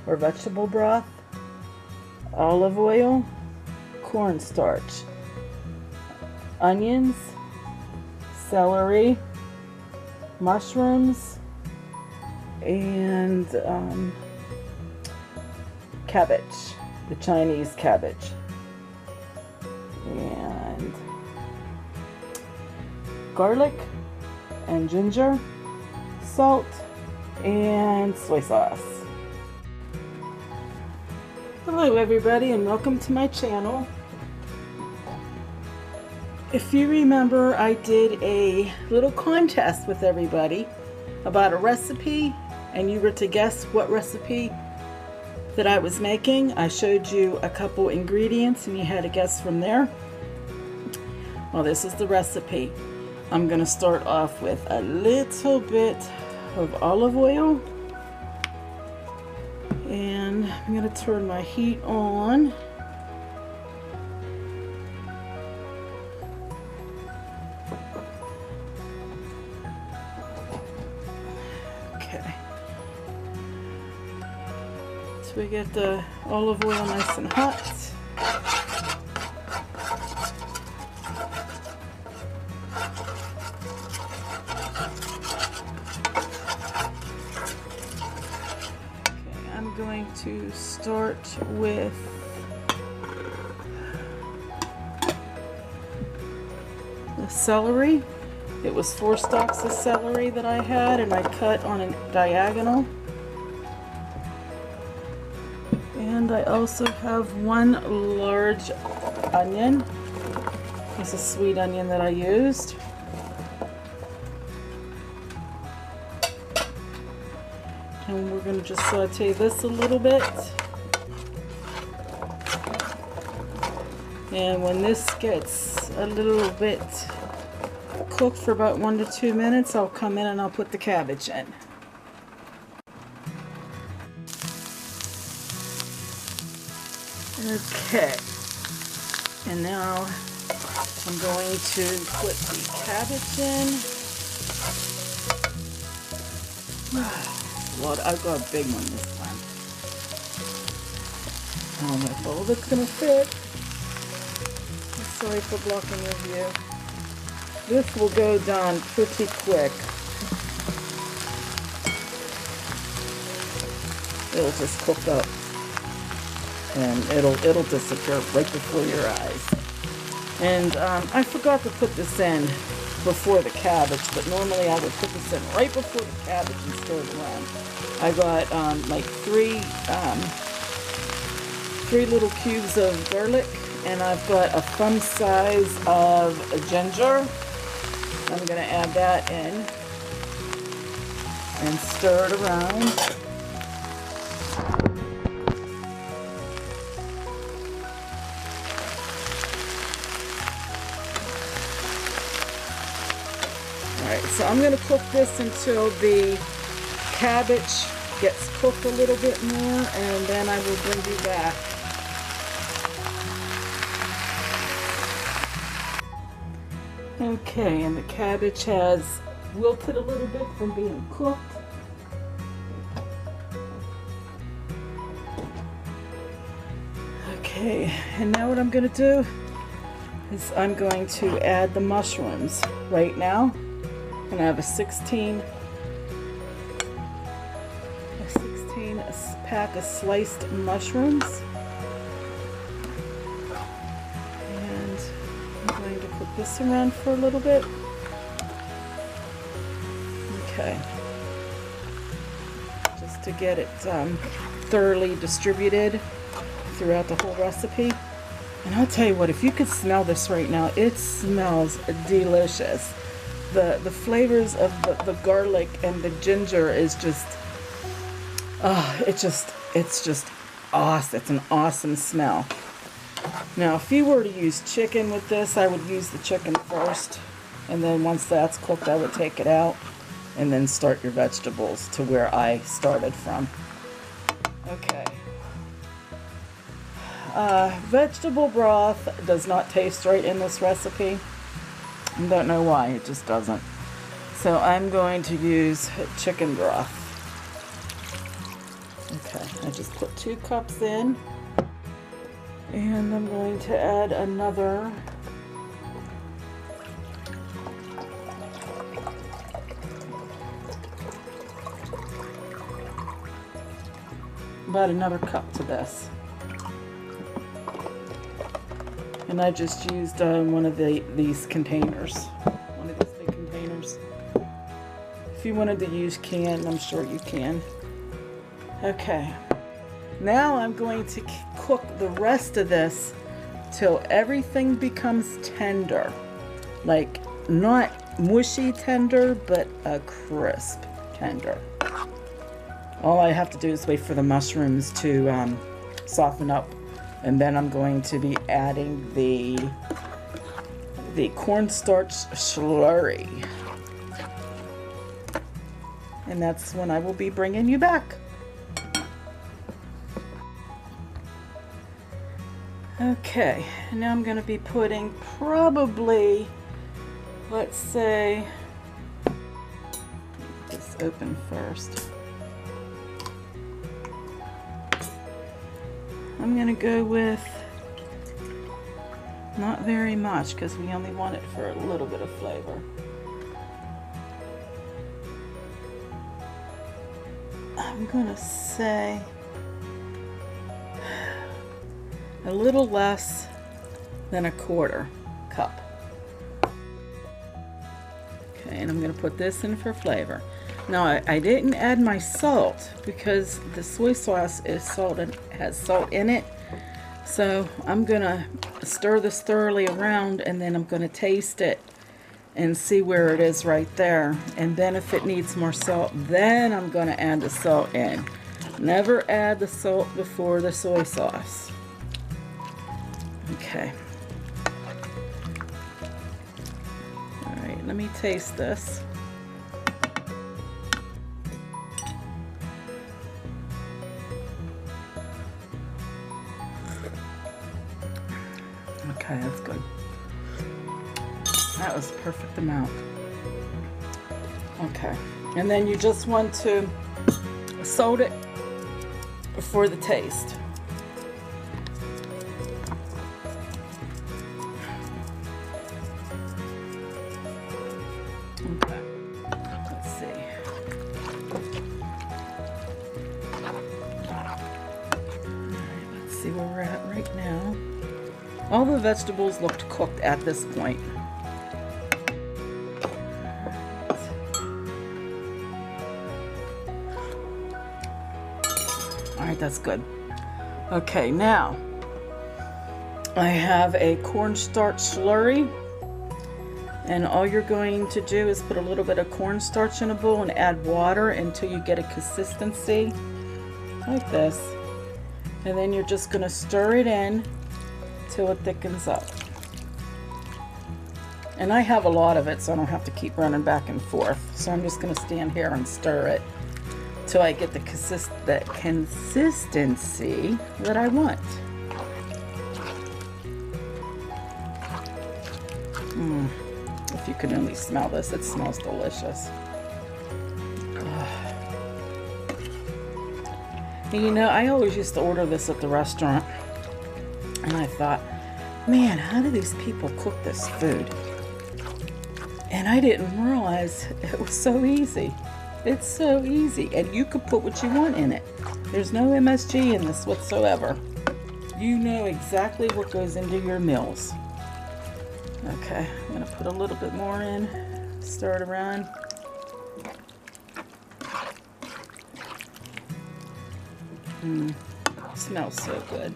or vegetable broth, olive oil, cornstarch, onions, celery, mushrooms, and cabbage, the Chinese cabbage, and garlic and ginger, salt, and soy sauce. Hello everybody, and welcome to my channel. If you remember, I did a little contest with everybody about a recipe, and you were to guess what recipe that I was making. I showed you a couple ingredients and you had to guess from there. Well, this is the recipe. I'm going to start off with a little bit of olive oil, and I'm going to turn my heat on. Okay, so we get the olive oil nice and hot. I'm going to start with the celery. It was 4 stalks of celery that I had, and I cut on a diagonal. And I also have 1 large onion. It's a sweet onion that I used. And we're going to just saute this a little bit. And when this gets a little bit cooked for about 1 to 2 minutes, I'll come in and I'll put the cabbage in. Okay. And now I'm going to put the cabbage in. Well, I've got a big one this time. I don't know if all of it's going to fit. Sorry for blocking your view. This will go down pretty quick. It'll just cook up, and it'll disappear right before your eyes. And I forgot to put this in before the cabbage, but normally I would put this in right before the cabbage and stir it around. I got like three little cubes of garlic, and I've got a thumb size of ginger. I'm going to add that in and stir it around. Alright, so I'm going to cook this until the cabbage gets cooked a little bit more, and then I will bring you back. Okay, and the cabbage has wilted a little bit from being cooked. Okay, and now what I'm going to do is I'm going to add the mushrooms right now. And I have a 16 pack of sliced mushrooms. And I'm going to put this around for a little bit. Okay. Just to get it thoroughly distributed throughout the whole recipe. And I'll tell you what, if you could smell this right now, it smells delicious. The flavors of the garlic and the ginger is just, it's just awesome. It's an awesome smell. Now, if you were to use chicken with this, I would use the chicken first, and then once that's cooked, I would take it out, and then start your vegetables to where I started from. Okay. Vegetable broth does not taste right in this recipe. I don't know why, it just doesn't. So I'm going to use chicken broth. Okay, I just put 2 cups in, and I'm going to add another about another cup to this. And I just used one of these containers, one of these big containers. If you wanted to use canned, I'm sure you can. Okay, now I'm going to cook the rest of this till everything becomes tender, like not mushy tender, but a crisp tender. All I have to do is wait for the mushrooms to soften up, and then I'm going to be adding the cornstarch slurry. And that's when I will be bringing you back. Okay, now I'm going to be putting probably, let's say, this open first. I'm going to go with not very much because we only want it for a little bit of flavor. I'm going to say a little less than a 1/4 cup. Okay, and I'm going to put this in for flavor. Now I didn't add my salt because the soy sauce is salt and has salt in it. So I'm going to stir this thoroughly around, and then I'm going to taste it and see where it is right there. And then if it needs more salt, then I'm going to add the salt in. Never add the salt before the soy sauce. Okay. All right, let me taste this. Okay, that's good. That was the perfect amount. Okay, and then you just want to salt it for the taste. Okay, let's see. Alright, let's see where we're at right now. All the vegetables looked cooked at this point. Alright, that's good. Okay, now I have a cornstarch slurry, and all you're going to do is put a little bit of cornstarch in a bowl and add water until you get a consistency like this, and then you're just going to stir it in till it thickens up. And I have a lot of it, so I don't have to keep running back and forth, so I'm just going to stand here and stir it till I get the consistency that I want. If you could only smell this, it smells delicious. And you know, I always used to order this at the restaurant, and I thought, man, how do these people cook this food? And I didn't realize it was so easy. It's so easy, and you could put what you want in it. There's no MSG in this whatsoever. You know exactly what goes into your meals. Okay, I'm gonna put a little bit more in, stir it around. Smells so good.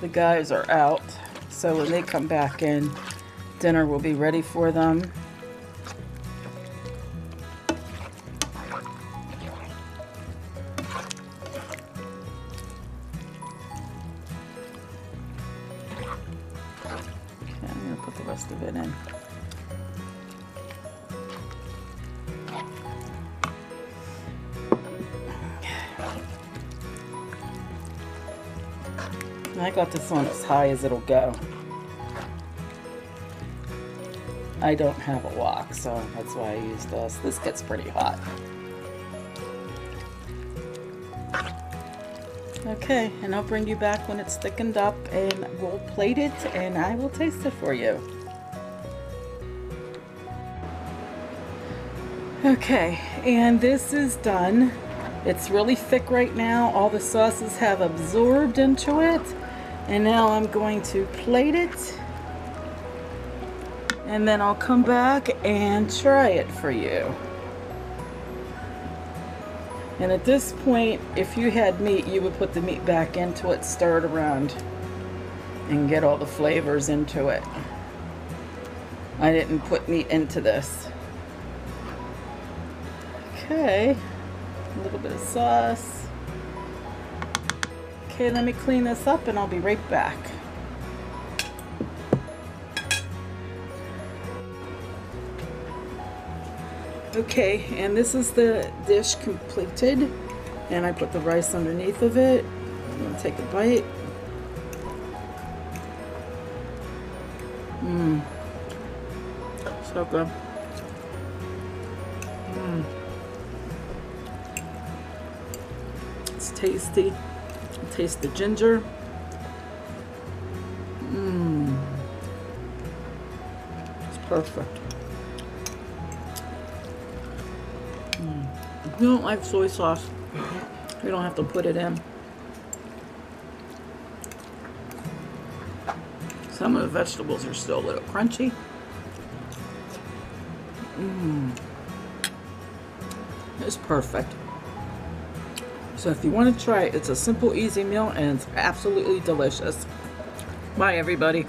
The guys are out, so when they come back in, dinner will be ready for them. Put the rest of it in. I got this on as high as it'll go. I don't have a wok, so that's why I use this. This gets pretty hot. Okay, and I'll bring you back when it's thickened up and we'll plate it and I will taste it for you. Okay, and this is done. It's really thick right now. All the sauces have absorbed into it. And now I'm going to plate it. And then I'll come back and try it for you. And at this point, if you had meat, you would put the meat back into it, stir it around, and get all the flavors into it. I didn't put meat into this. Okay, a little bit of sauce. Okay, let me clean this up and I'll be right back. Okay, and this is the dish completed, and I put the rice underneath of it. I'm gonna take a bite. So good. It's tasty. Taste the ginger. It's perfect. If you don't like soy sauce, you don't have to put it in. Some of the vegetables are still a little crunchy. It's perfect. So if you want to try it, it's a simple, easy meal and it's absolutely delicious. Bye, everybody.